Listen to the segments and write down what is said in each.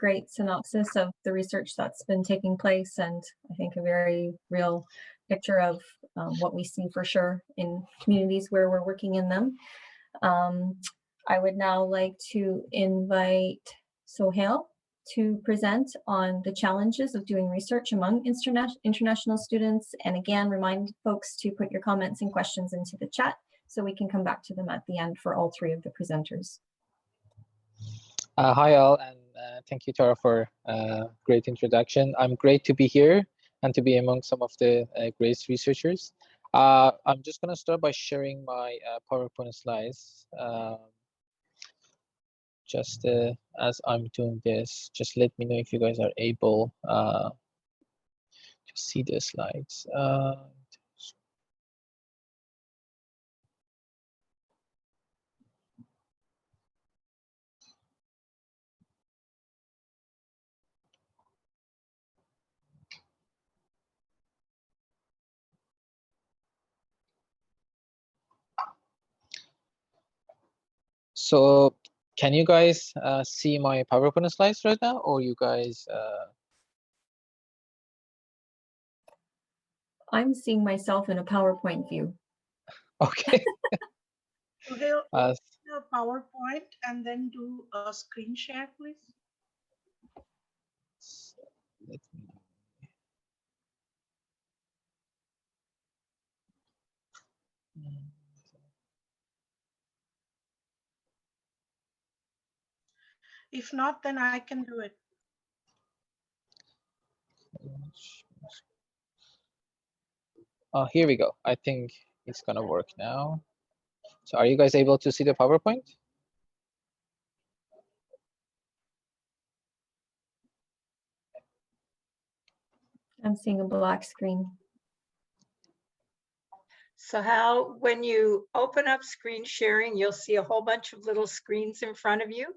great synopsis of the research that's been taking place, and I think a very real picture of what we see for sure in communities where we're working in them. I would now like to invite Sohail to present on the challenges of doing research among international students, and again remind folks to put your comments and questions into the chat so we can come back to them at the end for all three of the presenters. Hi all, and thank you, Tara, for a great introduction. I'm great to be here and to be among some of the great researchers. I'm just going to start by sharing my PowerPoint slides. Just as I'm doing this, just let me know if you guys are able to see the slides. So can you guys see my PowerPoint slides right now, or you guys? I'm seeing myself in a PowerPoint view. Okay. Okay, PowerPoint and then do a screen share, please. Let me. If not, then I can do it. Here we go. I think it's gonna work now. So are you guys able to see the PowerPoint? I'm seeing a black screen. So how, when you open up screen sharing, you'll see a whole bunch of little screens in front of you.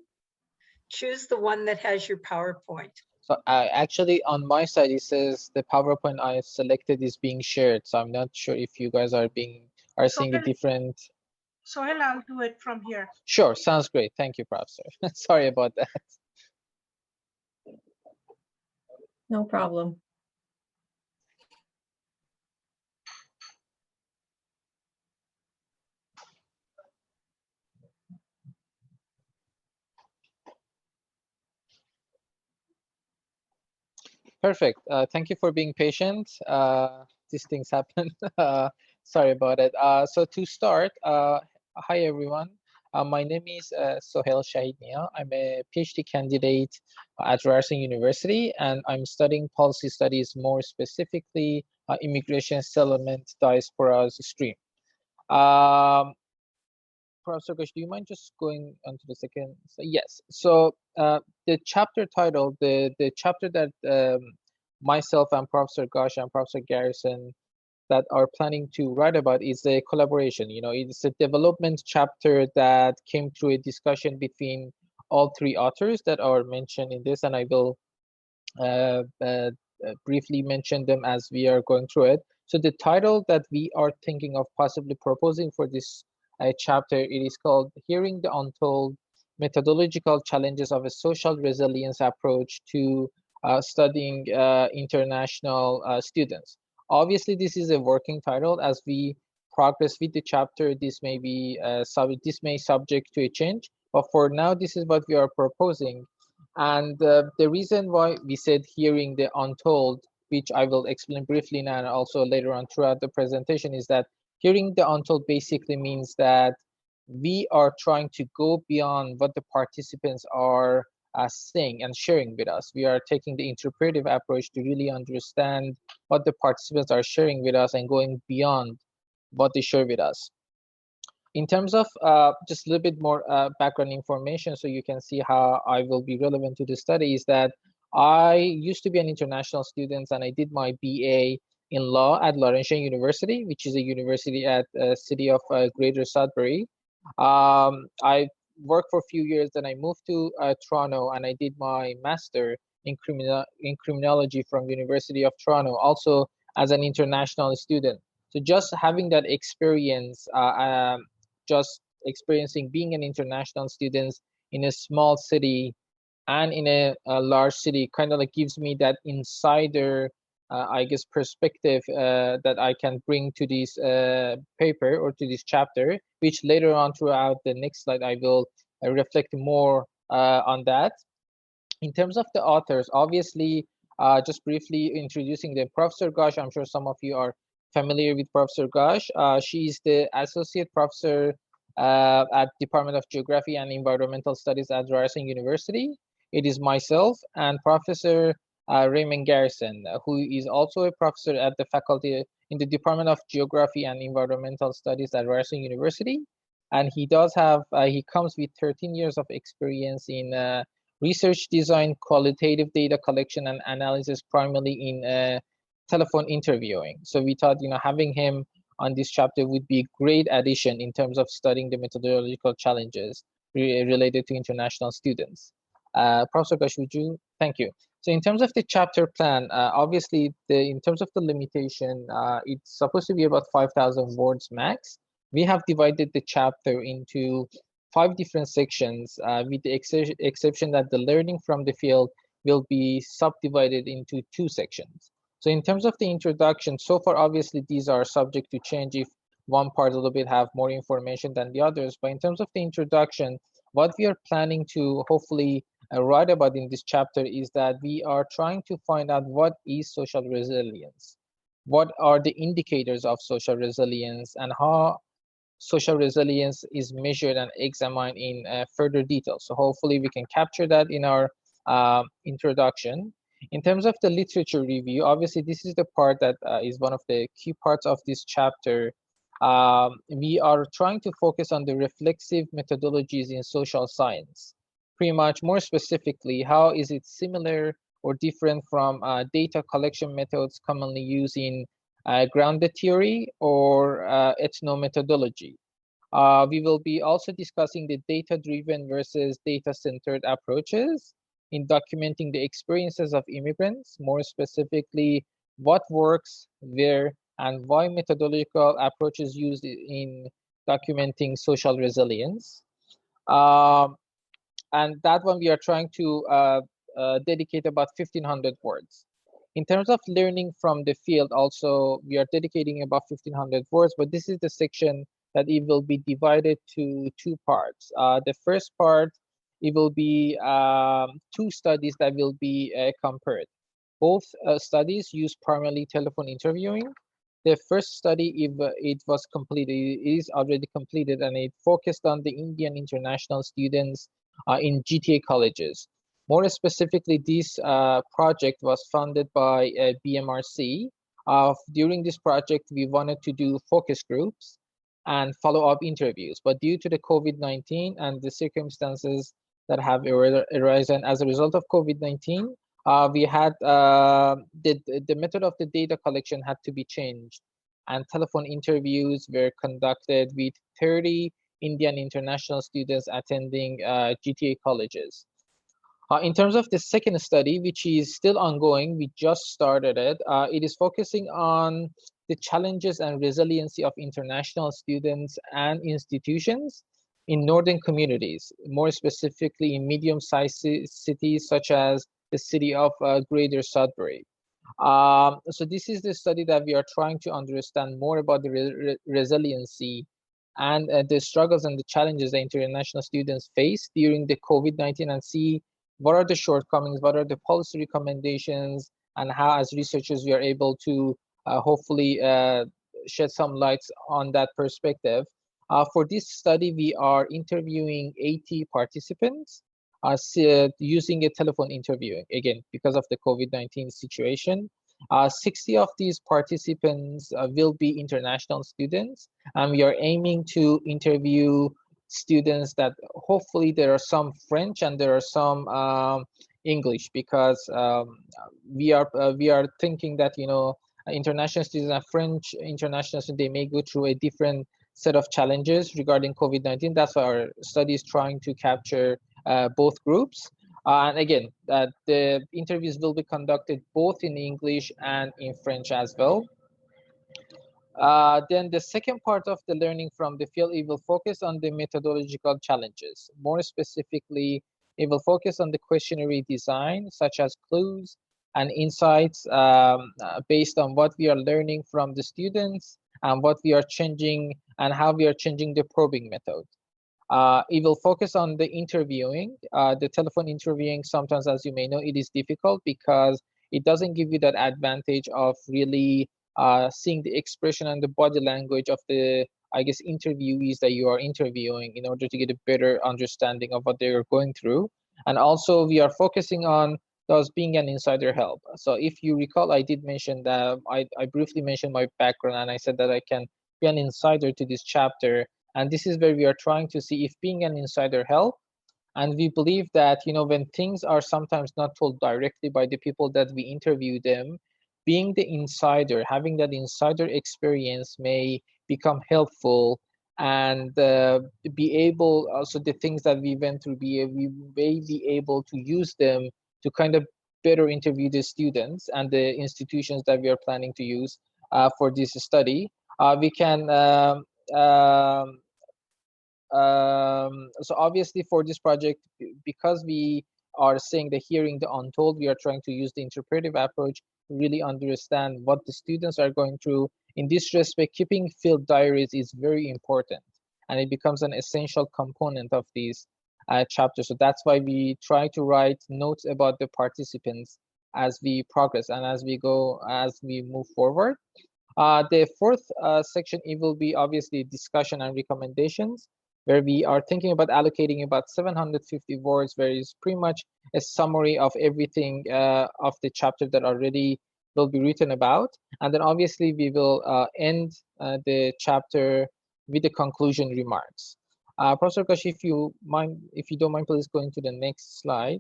Choose the one that has your PowerPoint. So actually on my side, it says the PowerPoint I selected is being shared. So I'm not sure if you guys are seeing a different. Sohail, I'll do it from here. Sure, sounds great. Thank you, Professor. Sorry about that. No problem. Perfect. Thank you for being patient. These things happen. Sorry about it. So to start, hi everyone. My name is Sohail Shahidnia. I'm a PhD candidate at Ryerson University, and I'm studying policy studies, more specifically immigration, settlement, diaspora stream. Professor Ghosh, do you mind just going on to the second? So, yes. So the chapter title, the chapter that myself and Professor Ghosh and Professor Garrison that are planning to write about is the collaboration. You know, it's a development chapter that came through a discussion between all three authors that are mentioned in this, and I will briefly mention them as we are going through it. So the title that we are thinking of possibly proposing for this chapter, it is called Hearing the Untold: Methodological Challenges of a Social Resilience Approach to Studying International Students. Obviously, this is a working title. As we progress with the chapter, this may be subject to a change, but for now, this is what we are proposing. And the reason why we said hearing the untold, which I will explain briefly now and also later on throughout the presentation, is that hearing the untold basically means that we are trying to go beyond what the participants are saying and sharing with us. We are taking the interpretive approach to really understand what the participants are sharing with us and going beyond what they share with us. In terms of just a little bit more background information, so you can see how I will be relevant to the study, is that I used to be an international student and I did my BA in law at Laurentian University, which is a university at the city of Greater Sudbury. I worked for a few years, then I moved to Toronto and I did my master in criminology from University of Toronto, also as an international student. So just having that experience, just experiencing being an international student in a small city and in a large city, kind of like gives me that insider, I guess, perspective that I can bring to this paper or to this chapter, which later on throughout the next slide, I will reflect more on that. In terms of the authors, obviously, just briefly introducing them. Professor Ghosh, I'm sure some of you are familiar with Professor Ghosh. She is the associate professor at Department of Geography and Environmental Studies at Ryerson University. It is myself and Professor Raymond Garrison, who is also a professor at the faculty in the Department of Geography and Environmental Studies at Ryerson University. And he does have, he comes with 13 years of experience in research design, qualitative data collection and analysis, primarily in telephone interviewing. So we thought, having him on this chapter would be a great addition in terms of studying the methodological challenges related to international students. Professor Ghosh, would you? Thank you. So in terms of the chapter plan, obviously, in terms of the limitation, it's supposed to be about 5,000 words max. We have divided the chapter into 5 different sections, with the exception that the learning from the field will be subdivided into 2 sections. So in terms of the introduction, so far, obviously, these are subject to change if one part a little bit have more information than the others. But in terms of the introduction, what we are planning to hopefully write about in this chapter is that we are trying to find out what is social resilience, what are the indicators of social resilience, and how social resilience is measured and examined in further detail. So hopefully we can capture that in our introduction. In terms of the literature review, obviously this is the part that is one of the key parts of this chapter. We are trying to focus on the reflexive methodologies in social science. Pretty much more specifically, how is it similar or different from data collection methods commonly used in grounded theory or ethnomethodology. We will be also discussing the data-driven versus data-centered approaches in documenting the experiences of immigrants, more specifically, what works, where, and why methodological approaches used in documenting social resilience. And that one we are trying to dedicate about 1,500 words. In terms of learning from the field, also, we are dedicating about 1,500 words, but this is the section that it will be divided to 2 parts. The first part, it will be 2 studies that will be compared. Both studies use primarily telephone interviewing. The first study, if it was completed, it is already completed, and it focused on the Indian international students in GTA colleges. More specifically, this project was funded by BMRC. During this project, we wanted to do focus groups and follow-up interviews. But due to the COVID-19 and the circumstances that have arisen as a result of COVID-19, we had the method of the data collection had to be changed, and telephone interviews were conducted with 30 Indian international students attending GTA colleges. In terms of the second study, which is still ongoing, we just started it. It is focusing on the challenges and resiliency of international students and institutions in northern communities, more specifically in medium-sized cities such as the city of Greater Sudbury. So this is the study that we are trying to understand more about the resiliency and the struggles and the challenges that international students face during the COVID-19, and see what are the shortcomings, what are the policy recommendations, and how as researchers we are able to hopefully shed some lights on that perspective. For this study, we are interviewing 80 participants using a telephone interviewing, again, because of the COVID-19 situation. 60 of these participants will be international students, and we are aiming to interview students that hopefully there are some French and there are some English, because we are thinking that international students and French international students, they may go through a different set of challenges regarding COVID-19. That's why our study is trying to capture both groups. And again, the interviews will be conducted both in English and in French as well. Then the second part of the learning from the field, it will focus on the methodological challenges. More specifically, It will focus on the questionnaire design, such as clues and insights based on what we are learning from the students and what we are changing and how we are changing the probing method. It will focus on the interviewing. The telephone interviewing, sometimes, as you may know, it is difficult because it doesn't give you that advantage of really seeing the expression and the body language of the, I guess, interviewees that you are interviewing in order to get a better understanding of what they are going through. And also, we are focusing on those being an insider help. So if you recall, I did mention that I briefly mentioned my background, and I said that I can be an insider to this chapter. And this is where we are trying to see if being an insider help. And we believe that, you know, when things are sometimes not told directly by the people that we interview them, being the insider, having that insider experience may become helpful, and be able, also the things that we went through, we may be able to use them to kind of better interview the students and the institutions that we are planning to use for this study. We can so obviously for this project, because we are saying the hearing the untold, we are trying to use the interpretive approach to really understand what the students are going through. In this respect, keeping field diaries is very important, and it becomes an essential component of these chapters. So that's why we try to write notes about the participants as we progress and as we move forward. The fourth section, it will be obviously discussion and recommendations, where we are thinking about allocating about 750 words, where it's pretty much a summary of everything of the chapter that already will be written about. And then obviously we will end the chapter with the conclusion remarks. Professor Kashi, if you don't mind, please go into the next slide.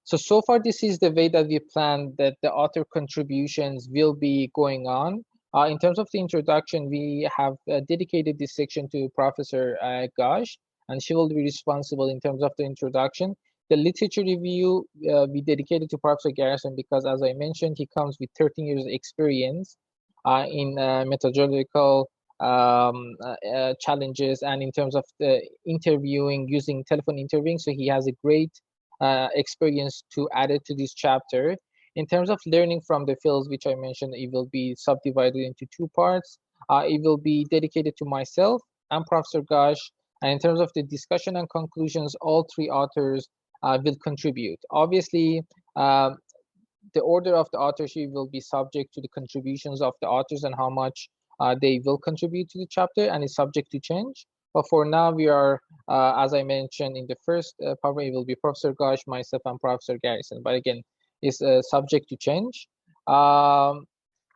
So far, this is the way that we plan that the author contributions will be going on. In terms of the introduction, we have dedicated this section to Professor Gash, and she will be responsible in terms of the introduction. The literature review we dedicated to Professor Garrison because, as I mentioned, he comes with 13 years experience in methodological challenges and in terms of the interviewing, using telephone interviewing. So he has a great experience to add it to this chapter. In terms of learning from the fields, which I mentioned, it will be subdivided into two parts. It will be dedicated to myself and Professor Gash. And in terms of the discussion and conclusions, all three authors will contribute. Obviously, the order of the authorship will be subject to the contributions of the authors and how much they will contribute to the chapter, and is subject to change. But for now, we are, as I mentioned in the first part, it will be Professor Gash, myself, and Professor Garrison. But again, it's subject to change.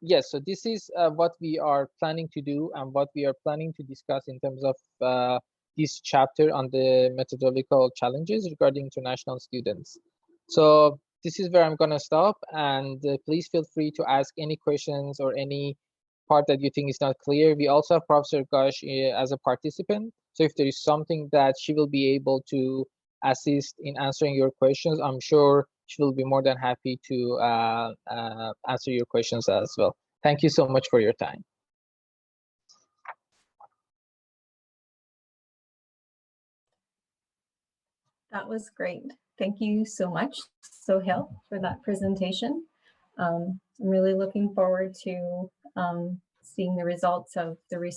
Yes, so this is what we are planning to do and what we are planning to discuss in terms of this chapter on the methodological challenges regarding international students. So this is where I'm going to stop, and please feel free to ask any questions or any part that you think is not clear. We also have Professor Gash as a participant. So if there is something that she will be able to assist in answering your questions, I'm sure she will be more than happy to answer your questions as well. Thank you so much for your time. That was great. Thank you so much, Sohail, for that presentation. I'm really looking forward to seeing the results of the research